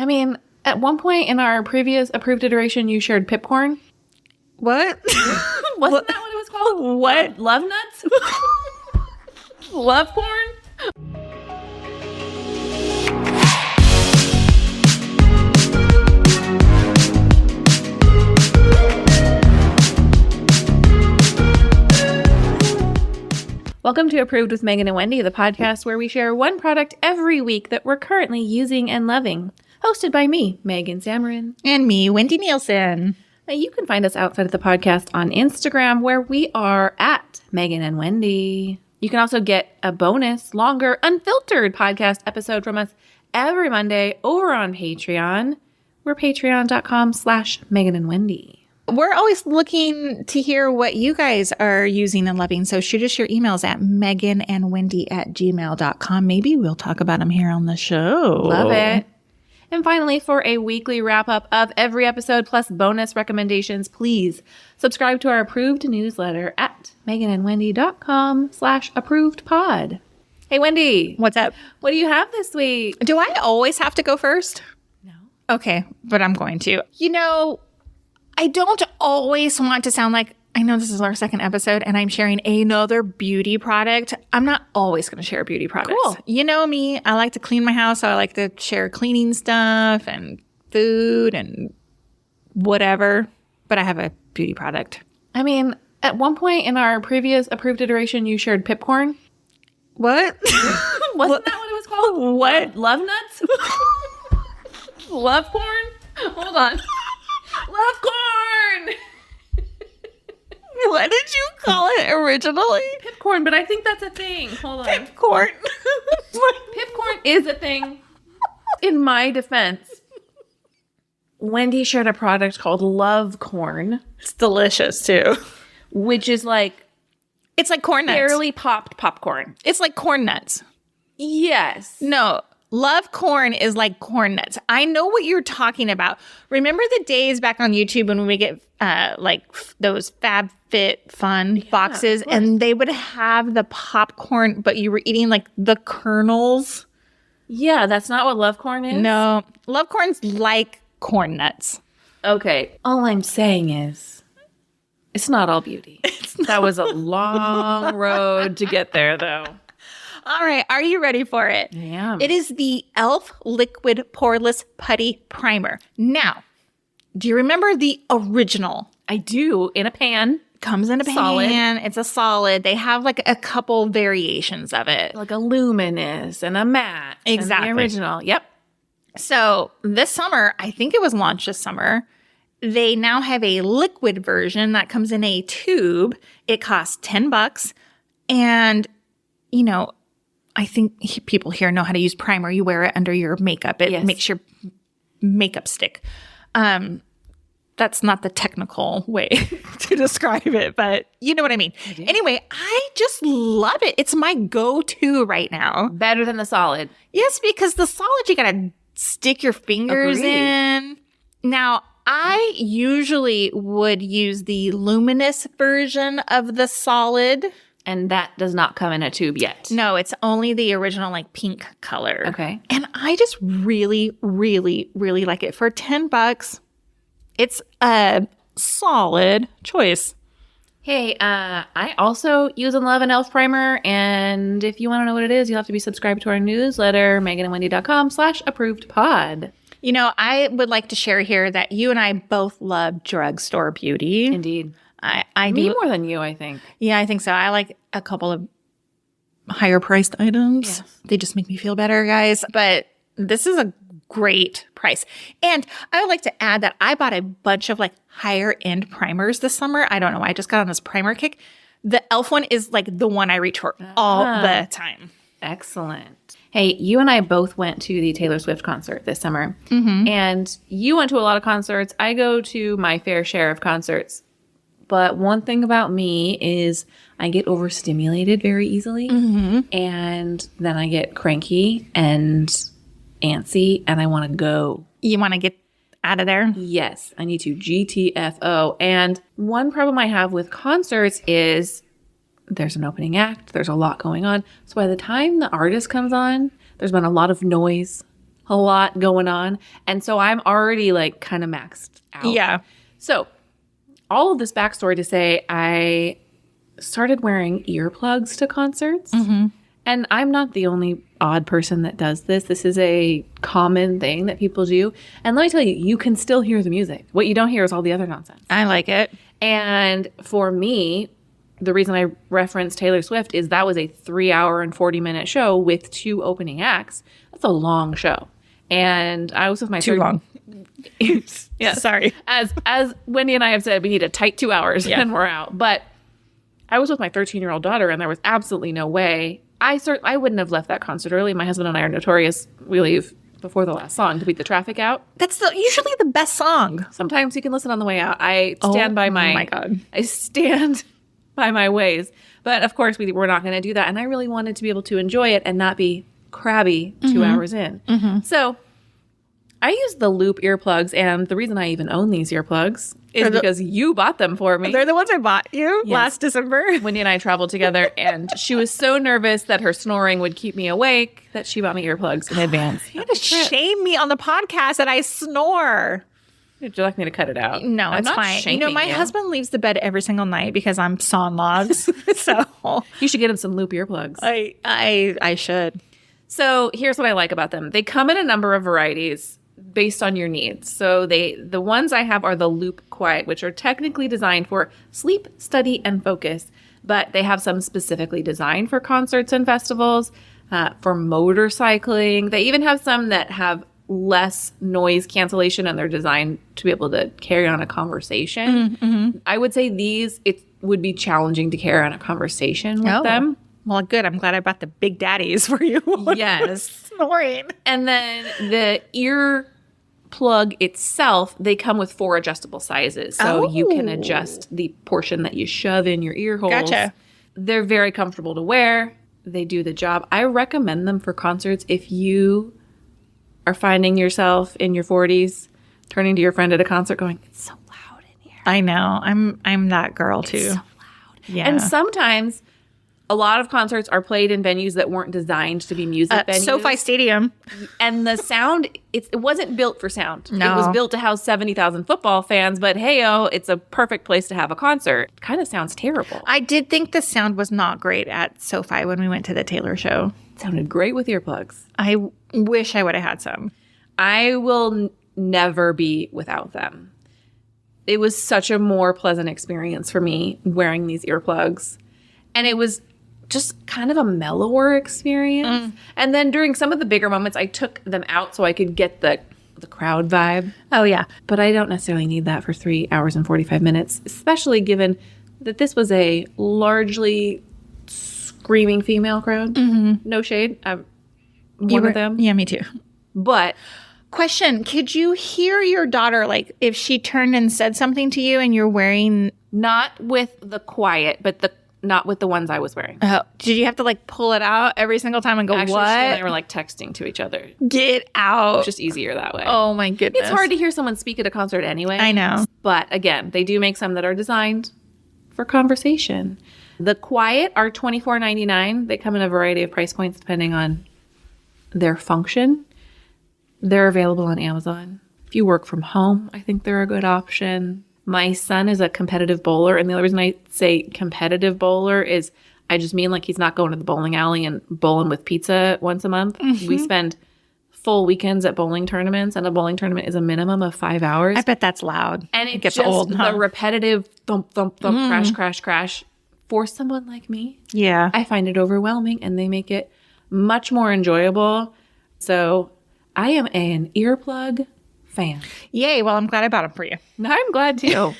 I mean, at one point in our previous approved iteration, you shared Pipcorn. What? Wasn't that what it was called? What? Love nuts? Love corn? Welcome to Approved with Megan and Wendy, the podcast where we share one product every week that we're currently using and loving. Hosted by me, Megan Samarin. And me, Wendy Nielsen. Now, you can find us outside of the podcast on Instagram, where we are at Megan and Wendy. You can also get a bonus, longer, unfiltered podcast episode from us every Monday over on Patreon. We're patreon.com/Megan and Wendy. We're always looking to hear what you guys are using and loving. So shoot us your emails at meganandwendy@gmail.com. Maybe we'll talk about them here on the show. Love it. And finally, for a weekly wrap-up of every episode plus bonus recommendations, please subscribe to our approved newsletter at meganandwendy.com/approvedpod. Hey, Wendy. What's up? What do you have this week? Do I always have to go first? No. Okay, but I'm going to. You know, I don't always want to sound like, I know this is our second episode and I'm sharing another beauty product. I'm not always going to share beauty products. Cool. You know me, I like to clean my house. So I like to share cleaning stuff and food and whatever. But I have a beauty product. I mean, at one point in our previous approved iteration, you shared Pipcorn. What? Wasn't that what it was called? What? Love nuts? Love corn? Hold on. Love corn! What did you call it originally? Pipcorn, but I think that's a thing. Hold on. Pipcorn. Pipcorn is a thing. In my defense, Wendy shared a product called Love Corn, It's delicious too. which is like It's like corn nuts. barely popped popcorn. It's like corn nuts. Yes. No, Love Corn is like corn nuts. I know what you're talking about. Remember the days back on YouTube when we get those FabFitFun boxes and they would have the popcorn, but you were eating like the kernels? Yeah, that's not what Love Corn is? No, Love Corn's like corn nuts. Okay. All I'm saying is, it's not all beauty. That was a long road to get there, though. All right, are you ready for it? I am. It is the e.l.f. Liquid Poreless Putty Primer. Now, do you remember the original? I do, in a pan. Comes in a pan. Solid. It's a solid. They have like a couple variations of it. Like a luminous and a matte. Exactly. And the original. Yep. So this summer, I think it was launched this summer, they now have a liquid version that comes in a tube. It costs $10. And, you know, I think people here know how to use primer. You wear it under your makeup. It makes your makeup stick. That's not the technical way to describe it, but you know what I mean. Anyway, I just love it. It's my go-to right now. Better than the solid. Yes, because the solid, you got to stick your fingers Agreed. in. Now, I usually would use the luminous version of the solid. And that does not come in a tube yet. No, it's only the original like pink color. Okay. And I just really, really, really like it. For $10, it's a solid choice. Hey, I also use and love an e.l.f. primer. And if you want to know what it is, you'll have to be subscribed to our newsletter, meganandwendy.com/approvedpod. You know, I would like to share here that you and I both love drugstore beauty. Indeed. I Me do. more than you, I think. Yeah, I think so. I like a couple of higher priced items. Yes. They just make me feel better, guys. But this is a great price. And I would like to add that I bought a bunch of like higher end primers this summer. I don't know why. I just got on this primer kick. The e.l.f. one is like the one I reach for all the time. Excellent. Hey, you and I both went to the Taylor Swift concert this summer. And you went to a lot of concerts. I go to my fair share of concerts. But one thing about me is I get overstimulated very easily. And then I get cranky and antsy and I want to go. You want to get out of there? Yes, I need to GTFO. And one problem I have with concerts is there's an opening act. There's a lot going on. So by the time the artist comes on, there's been a lot of noise, a lot going on. And so I'm already like kind of maxed out. Yeah. So all of this backstory to say I started wearing earplugs to concerts. And I'm not the only odd person that does this. This is a common thing that people do. And let me tell you, you can still hear the music. What you don't hear is all the other nonsense. I like it. And for me, the reason I referenced Taylor Swift is that was a 3-hour and 40-minute show with 2 opening acts. That's a long show. And I was with my Too long. Yeah. Sorry. As Wendy and I have said, we need a tight 2 hours Yeah. and we're out. But I was with my 13-year-old daughter, and there was absolutely no way. I wouldn't have left that concert early. My husband and I are notorious. We leave before the last song to beat the traffic out. That's usually the best song. Sometimes you can listen on the way out. I stand by my God. I stand by my ways. But of course, we're not going to do that. And I really wanted to be able to enjoy it and not be crabby 2 hours in. So I use the Loop earplugs. And the reason I even own these earplugs is because you bought them for me. They're the ones I bought you last December. Wendy and I traveled together, and she was so nervous that her snoring would keep me awake that she bought me earplugs in advance. You had to shame me on the podcast that I snore. Would you like me to cut it out? No, I'm it's not fine. shaming My husband leaves the bed every single night because I'm sawing logs. So You should get him some Loop earplugs. I should. So here's what I like about them. They come in a number of varieties based on your needs. So the ones I have are the Loop Quiet, which are technically designed for sleep, study, and focus. But they have some specifically designed for concerts and festivals, for motorcycling. They even have some that have less noise cancellation, and they're designed to be able to carry on a conversation. I would say it would be challenging to carry on a conversation with them. Well, good. I'm glad I bought the big daddies for you. Yes. Snoring. And then the ear plug itself, they come with 4 adjustable sizes. So you can adjust the portion that you shove in your ear holes. Gotcha. They're very comfortable to wear. They do the job. I recommend them for concerts if you are finding yourself in your 40s turning to your friend at a concert going, "It's so loud in here." I know. I'm that girl too. It's so loud. Yeah. And sometimes a lot of concerts are played in venues that weren't designed to be music venues. SoFi Stadium. And the sound, it wasn't built for sound. No. It was built to house 70,000 football fans, but hey-oh, it's a perfect place to have a concert. Kind of sounds terrible. I did think the sound was not great at SoFi when we went to the Taylor show. It sounded great with earplugs. I wish I would have had some. I will never be without them. It was such a more pleasant experience for me wearing these earplugs. And it was just kind of a mellower experience. And then during some of the bigger moments, I took them out so I could get the crowd vibe. Oh, yeah. But I don't necessarily need that for 3 hours and 45 minutes, especially given that this was a largely screaming female crowd. No shade. I'm one of them. Yeah, me too. But Question, could you hear your daughter, like, if she turned and said something to you and you're wearing... not with the quiet, but not with the ones I was wearing. Did you have to, like, pull it out every single time and go, Actually, what? she and I were like texting to each other. Get out. Just easier that way. Oh, my goodness. It's hard to hear someone speak at a concert anyway. I know. But again, they do make some that are designed for conversation. The Quiet are $24.99. They come in a variety of price points depending on their function. They're available on Amazon. If you work from home, I think they're a good option. My son is a competitive bowler, and the only reason I say competitive bowler is I just mean like he's not going to the bowling alley and bowling with pizza once a month. We spend full weekends at bowling tournaments, and a bowling tournament is a minimum of 5 hours. I bet that's loud. And it gets just, old, huh? the repetitive thump, thump, thump, crash, crash, crash. For someone like me, Yeah. I find it overwhelming, and they make it much more enjoyable. So I am an earplug fan. Yay. Well, I'm glad I bought them for you. I'm glad too.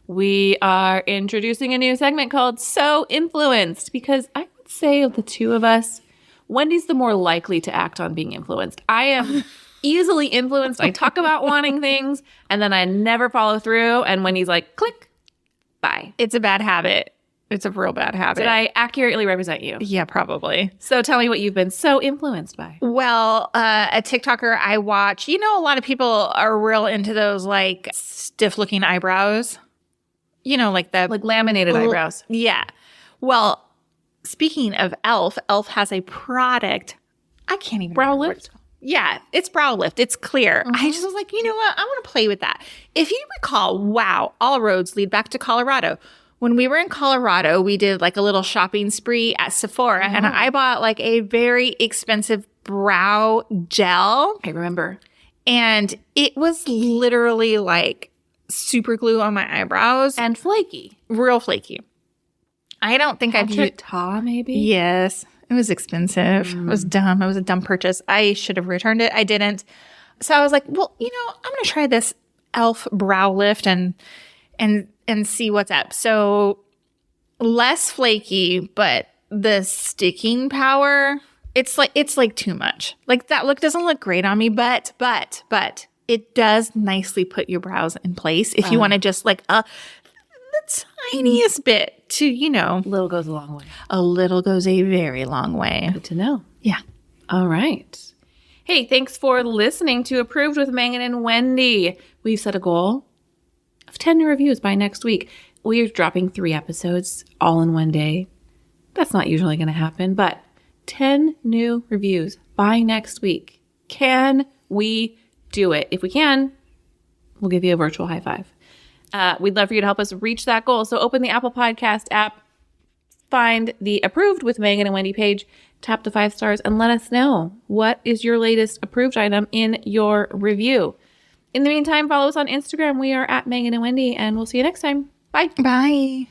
We are introducing a new segment called So Influenced, because I would say of the two of us, Wendy's the more likely to act on being influenced. I am easily influenced. I talk about wanting things, and then I never follow through. And Wendy's like, click, bye. It's a bad habit. It's a real bad habit. Did I accurately represent you? Yeah, probably. So tell me what you've been so influenced by. Well, a TikToker I watch, a lot of people are real into those like stiff looking eyebrows. Like the Like laminated eyebrows. Yeah. Well, speaking of Elf has a product. I can't even Brow remember what lift? it's called. Yeah, it's brow lift. It's clear. I just was like, you know what? I want to play with that. If you recall, wow, all roads lead back to Colorado. When we were in Colorado, we did like a little shopping spree at Sephora, and I bought like a very expensive brow gel. I remember. And it was literally like super glue on my eyebrows. And flaky. Real flaky. I don't think I've used... Taa, maybe? Yes. It was expensive. It was dumb. It was a dumb purchase. I should have returned it. I didn't. So I was like, well, you know, I'm going to try this e.l.f. brow lift and see what's up. So less flaky, but the sticking power, it's like too much. Like that look doesn't look great on me, but it does nicely put your brows in place if you want to just like the tiniest bit to, you know. Little goes a long way. A little goes a very long way. Good to know. Yeah. All right. Hey, thanks for listening to Approved with Megan and Wendy. We've set a goal of 10 new reviews by next week. We are dropping 3 episodes all in one day. That's not usually going to happen, but 10 new reviews by next week. Can we do it? If we can, we'll give you a virtual high five. We'd love for you to help us reach that goal. So open the Apple Podcast app, find the Approved with Megan and Wendy page, tap the 5 stars, and let us know what is your latest approved item in your review. In the meantime, follow us on Instagram. We are at Megan and Wendy, and we'll see you next time. Bye. Bye.